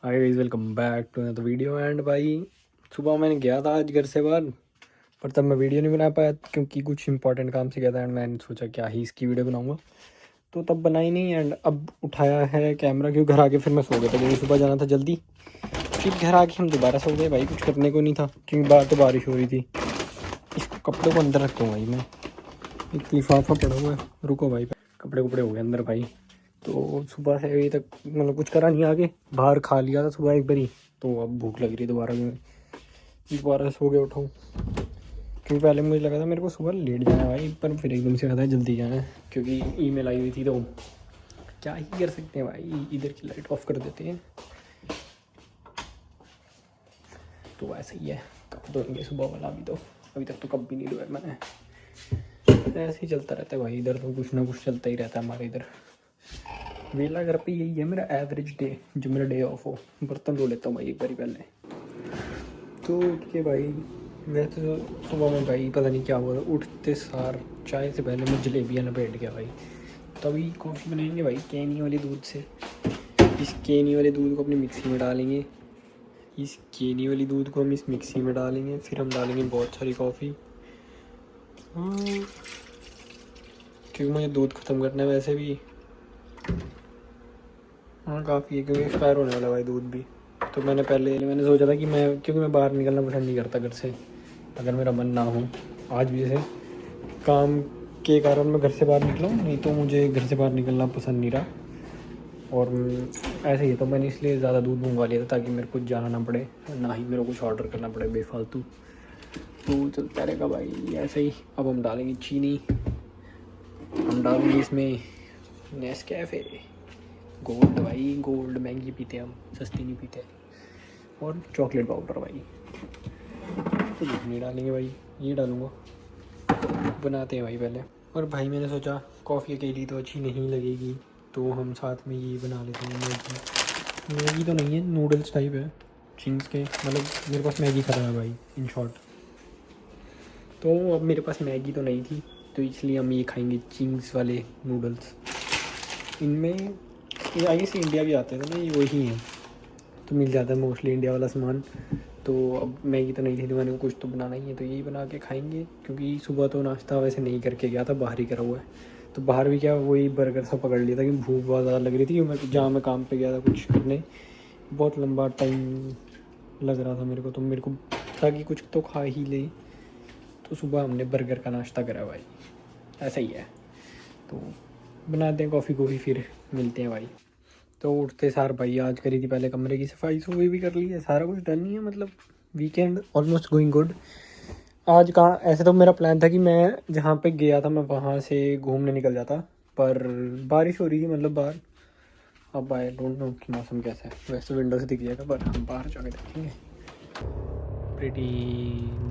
Hi guys, welcome back to another video. And भाई सुबह मैंने गया था आज घर से बाहर, पर तब मैं वीडियो नहीं बना पाया क्योंकि कुछ इंपॉर्टेंट काम से गया था। एंड मैंने सोचा क्या ही इसकी वीडियो बनाऊंगा, तो तब बनाई नहीं। एंड अब उठाया है कैमरा क्योंकि घर आके फिर मैं सो गया था क्योंकि सुबह जाना था जल्दी। फिर घर आके हम दोबारा सो गए भाई, कुछ करने को नहीं था क्योंकि बाहर तो बारिश हो रही थी। इसको कपड़ों को अंदर रखता हूँ भाई मैं, एक लिफाफा पड़ा हुआ है। रुको भाई, कपड़े कपड़े हो गए अंदर भाई। तो सुबह से अभी तक मतलब कुछ करा नहीं, आगे बाहर खा लिया था सुबह एक बारी। तो अब भूख लग रही दोबारा, मैं दोबारा सो के उठाऊँ क्योंकि पहले मुझे लगा था मेरे को सुबह लेट जाना है भाई, पर फिर एकदम से लगा था जल्दी जाना है क्योंकि ईमेल आई हुई थी। तो क्या ही कर सकते हैं भाई, इधर की लाइट ऑफ कर देते हैं। तो ऐसा ही है, कब धोएंगे सुबह वाला। अभी तक तो कब भी नहीं धोया मैंने। ऐसे ही चलता रहता है भाई, इधर तो कुछ ना कुछ चलता ही रहता है हमारे इधर। वेला घर पे यही है मेरा एवरेज डे, जो मेरा डे ऑफ हो। बर्तन धो लेता हूँ भाई एक बारी पहले तो उठ के भाई। वैसे तो सुबह में भाई पता नहीं क्या हुआ था, उठते सार चाय से पहले मैं जलेबियाँ लपेट गया भाई। तभी कॉफ़ी बनाएंगे भाई केनी वाले दूध से। इस केनी वाले दूध को अपनी मिक्सी में डालेंगे। इस केनी वाली दूध को हम इस मिक्सी में डालेंगे, फिर हम डालेंगे बहुत सारी कॉफ़ी। क्योंकि मुझे दूध ख़त्म करना है वैसे भी। हाँ काफ़ी है क्योंकि एक्सपायर होने वाला है भाई दूध भी। तो मैंने सोचा था कि क्योंकि मैं बाहर निकलना पसंद नहीं करता घर से, अगर मेरा मन ना हो। आज भी जैसे काम के कारण मैं घर से बाहर निकला हूँ, नहीं तो मुझे घर से बाहर निकलना पसंद नहीं रहा। और ऐसे ही तो मैंने इसलिए ज़्यादा दूध मंगवा लिया था ताकि मेरे को जाना ना पड़े, ना ही मेरे को कुछ ऑर्डर करना पड़े बेफालतू। तो चलता रहेगा भाई ऐसे ही। अब हम डालेंगे चीनी, हम डालेंगे इसमें नेस्कैफ़े गोल्ड भाई। गोल्ड महंगी पीते हैं हम, सस्ती नहीं पीते। और चॉकलेट पाउडर भाई, तो कुछ नहीं डालेंगे भाई, ये डालूँगा। बनाते हैं भाई पहले। और भाई मैंने सोचा कॉफ़ी अकेली तो अच्छी नहीं लगेगी, तो हम साथ में ये बना लेते हैं मैगी। मैगी तो नहीं है, नूडल्स टाइप है चिंग्स के। मतलब मेरे पास मैगी खत्म है भाई इन शॉर्ट। तो अब मेरे पास मैगी तो नहीं थी, तो इसलिए हम ये खाएंगे चिंग्स वाले नूडल्स। इनमें ये आगे से इंडिया भी आते थे ना, ये वही हैं, तो मिल जाता है मोस्टली इंडिया वाला सामान। तो अब मैगी तो नहीं थी तो मैंने कुछ तो बनाना ही है, तो यही बना के खाएंगे। क्योंकि सुबह तो नाश्ता वैसे नहीं करके गया था, बाहर ही करा हुआ है। तो बाहर भी क्या वही बर्गर सा पकड़ लिया था कि भूख बहुत ज़्यादा लग रही थी। मैं जहाँ मैं काम पे गया था कुछ करने, बहुत लंबा टाइम लग रहा था मेरे को ताकि कुछ तो खा ही ले। तो सुबह हमने बर्गर का नाश्ता करा भाई, ऐसा ही है। तो बनाते हैं कॉफ़ी फिर मिलते हैं भाई। तो उठते सार भाई आज करी थी पहले कमरे की सफाई, सुबह भी कर ली है, सारा कुछ डन ही है। मतलब वीकेंड ऑलमोस्ट गोइंग गुड। आज कहाँ, ऐसे तो मेरा प्लान था कि मैं जहाँ पे गया था मैं वहाँ से घूमने निकल जाता, पर बारिश हो रही थी मतलब बाहर। अब आई डोंट नो कि मौसम कैसा है, वैसे विंडो से दिख जाएगा पर हम बाहर जाके देखेंगे। प्रीटी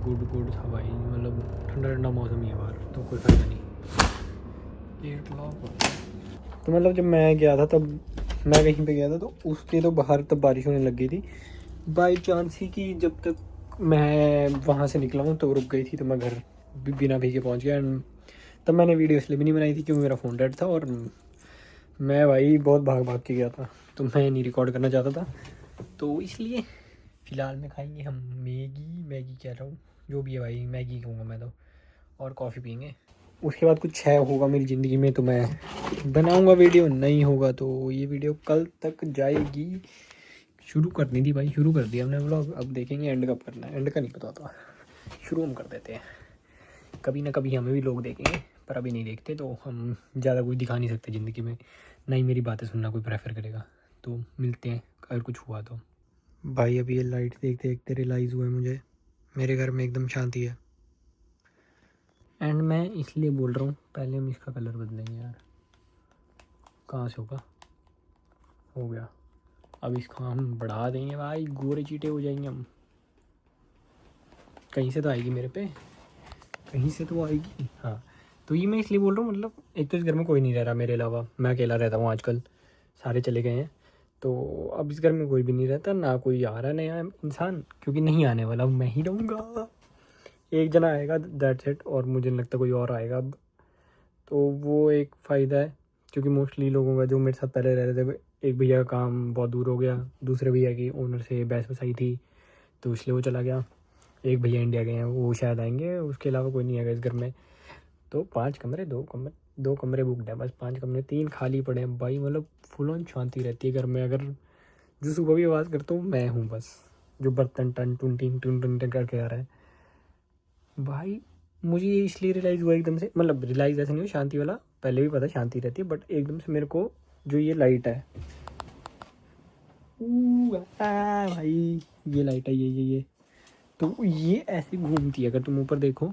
गुड था भाई, मतलब ठंडा ठंडा मौसम ही है बाहर, तो कोई फ़ायदा नहीं। गेट लॉक हो गया। तो मतलब जब मैं गया था तब मैं कहीं पे गया था, तो उसके तो बाहर तब बारिश होने लग गई थी। बाई चांस ही कि जब तक मैं वहाँ से निकला हूँ तो रुक गई थी, तो मैं घर बिना भीगे पहुँच गया। एंड तब मैंने वीडियो इसलिए भी नहीं बनाई थी क्योंकि मेरा फ़ोन डेड था और मैं भाई बहुत भाग भाग के गया था, तो मैं नहीं रिकॉर्ड करना चाहता था। तो इसलिए फ़िलहाल में खाएंगे हम मैगी कह रहा हूँ, जो भी है भाई मैगी कहूँगा मैं तो। और कॉफ़ी पीएंगे, उसके बाद कुछ है होगा मेरी ज़िंदगी में तो मैं बनाऊंगा वीडियो, नहीं होगा तो ये वीडियो कल तक जाएगी। शुरू करनी थी भाई, शुरू कर दिया हमने व्लॉग, अब देखेंगे एंड कब करना है। एंड का नहीं पता था, शुरू हम कर देते हैं। कभी ना कभी हमें भी लोग देखेंगे, पर अभी नहीं देखते तो हम ज़्यादा कुछ दिखा नहीं सकते ज़िंदगी में। नहीं मेरी बातें सुनना कोई प्रेफर करेगा। तो मिलते हैं अगर कुछ हुआ तो। भाई अभी ये लाइट देखते देखते रियलाइज़ हुआ है मुझे, मेरे घर में एकदम शांति है। एंड मैं इसलिए बोल रहा हूँ पहले हम इसका कलर बदलेंगे यार। कहाँ से होगा, हो गया। अब इसको हम बढ़ा देंगे भाई, गोरे चीटे हो जाएंगे हम। कहीं से तो आएगी मेरे पे, कहीं से तो आएगी। हाँ तो ये मैं इसलिए बोल रहा हूँ, मतलब एक तो इस घर में कोई नहीं रह रहा मेरे अलावा, मैं अकेला रहता हूँ आजकल, सारे चले गए हैं। तो अब इस घर में कोई भी नहीं रहता, ना कोई आ रहा नया इंसान, क्योंकि नहीं आने वाला, मैं ही रहूँगा। एक जना आएगा दैट्स इट, और मुझे नहीं लगता कोई और आएगा अब। तो वो एक फ़ायदा है क्योंकि मोस्टली लोगों का जो मेरे साथ पहले रह रहे थे, एक भैया का काम बहुत दूर हो गया, दूसरे भैया की ओनर से बहस बसाई थी तो इसलिए वो चला गया, एक भैया इंडिया गए हैं, वो शायद आएंगे, उसके अलावा कोई नहीं आएगा इस घर में। तो 5 कमरे, 2 कमरे बुकड है बस, 5 कमरे, 3 खाली पड़े हैं भाई। मतलब फुल ऑन शांति रहती है घर में। अगर जो सुबह भी आवाज़ करता हूँ मैं हूँ बस, जो बर्तन टन टुन टिन टुन टुन टन करके आ रहा है भाई। मुझे ये इसलिए रियलाइज़ हुआ एकदम से, मतलब रियलाइज़ ऐसे नहीं हुआ शांति वाला, पहले भी पता शांति रहती है, बट एकदम से मेरे को जो ये लाइट है भाई, ये लाइट है, ये तो ये ऐसे घूमती है, अगर तुम ऊपर देखो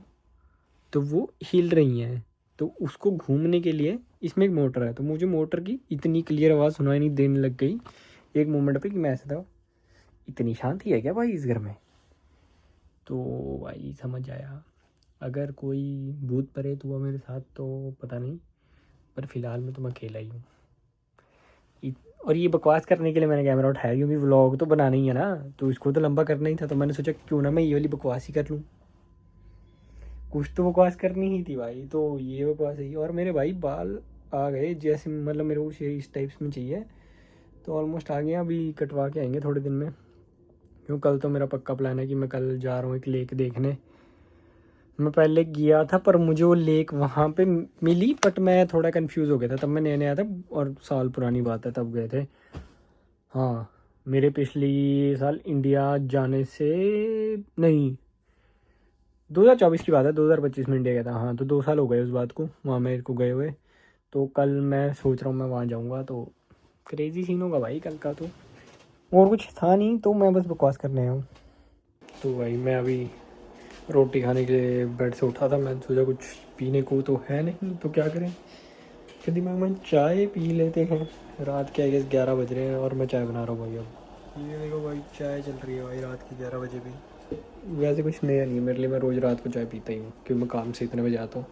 तो वो हिल रही हैं, तो उसको घूमने के लिए इसमें एक मोटर है। तो मुझे मोटर की इतनी क्लियर आवाज़ सुनाई नहीं देने लग गई एक मोमेंट पे कि मैं ऐसा था, इतनी शांति है क्या भाई इस घर में। तो भाई समझ आया, अगर कोई भूत प्रेत हुआ मेरे साथ तो पता नहीं, पर फिलहाल मैं तो मैं अकेला ही हूँ। और ये बकवास करने के लिए मैंने कैमरा उठाया, क्योंकि व्लॉग तो बनाना ही है ना, तो इसको तो लंबा करना ही था। तो मैंने सोचा क्यों ना मैं ये वाली बकवास ही कर लूँ, कुछ तो बकवास करनी ही थी भाई। तो ये बकवास है। और मेरे भाई बाल आ गए जैसे, मतलब मेरे को इस टाइप्स में चाहिए, तो ऑलमोस्ट आ गए हैं। अभी कटवा के आएंगे थोड़े दिन में, क्यों कल तो मेरा पक्का प्लान है कि मैं कल जा रहा हूँ एक लेक देखने। मैं पहले गया था पर मुझे वो लेक वहाँ पे मिली, बट मैं थोड़ा कंफ्यूज हो गया था, तब मैं नया नया था और साल पुरानी बात है, तब गए थे। हाँ, मेरे पिछली साल इंडिया जाने से, नहीं 2024 की बात है, 2025 में इंडिया गया था। हाँ, तो 2 साल हो गए उस बात को वहाँ मेरे को गए हुए। तो कल मैं सोच रहा हूँ मैं वहाँ जाऊँगा, तो क्रेजी सीन होगा भाई कल का। तो और कुछ था नहीं, तो मैं बस बकवास करने आया हूँ। तो भाई मैं अभी रोटी खाने के लिए बेड से उठा था, मैं सोचा कुछ पीने को तो है नहीं, तो क्या करें, फिर दिमाग में चाय पी लेते हैं। रात के 11 बज रहे हैं और मैं चाय बना रहा हूँ भाई। अब ये देखो भाई, चाय चल रही है भाई रात के 11 बजे भी। वैसे कुछ नया नहीं है मेरे लिए, मैं रोज़ रात को चाय पीता ही हूँ, क्योंकि मैं काम से इतने बजे आता हूँ,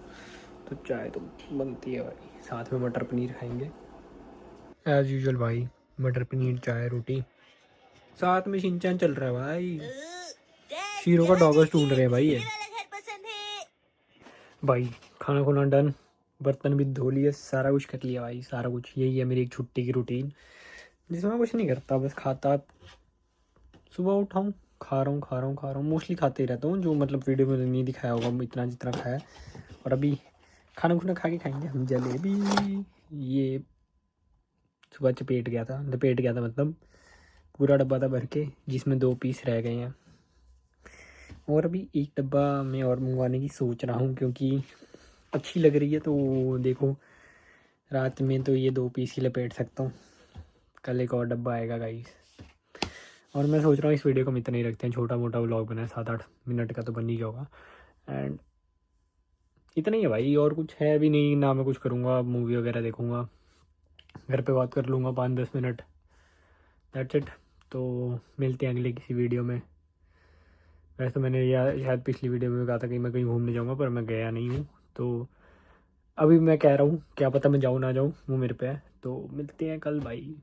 तो चाय तो बनती है भाई। साथ में मटर पनीर खाएंगे एज़ यूजुअल भाई, मटर पनीर चाय रोटी, साथ में शिनचैन चल रहा है भाई। शीरो का डॉगर्स ढूंढ रहे हैं भाई ये भाई। खाना खुना डन, बर्तन भी धो लिए, सारा कुछ कर लिया भाई, सारा कुछ। यही है मेरी एक छुट्टी की रूटीन, जिसमें मैं कुछ नहीं करता, बस खाता, सुबह उठाऊँ, खा रहा हूँ, मोस्टली खाते ही रहता हूँ, जो मतलब वीडियो में नहीं दिखाया होगा इतना जितना खाया। और अभी खाना खुना खा के खाएंगे हम जलेबी। ये सुबह लपेट गया था, मतलब पूरा डब्बा था भर के, जिसमें 2 पीस रह गए हैं। और अभी एक डब्बा मैं और मंगवाने की सोच रहा हूँ, क्योंकि अच्छी लग रही है। तो देखो रात में तो ये 2 पीस ही लपेट सकता हूँ, कल एक और डब्बा आएगा गाइस। और मैं सोच रहा हूँ इस वीडियो को हम इतना ही रखते हैं, छोटा मोटा व्लॉग बनाए, 7-8 मिनट का तो बन ही जाएगा। एंड इतना ही है भाई, और कुछ है भी नहीं ना। मैं कुछ करूँगा, मूवी वगैरह देखूँगा, घर पे बात कर लूँगा 5-10 मिनट, दैट्स इट। तो मिलते हैं अगले किसी वीडियो में। वैसे तो मैंने शायद पिछली वीडियो में कहा था कि मैं कहीं घूमने जाऊँगा, पर मैं गया नहीं हूँ। तो अभी मैं कह रहा हूँ, क्या पता मैं जाऊँ ना जाऊँ, वो मेरे पे है। तो मिलते हैं कल भाई।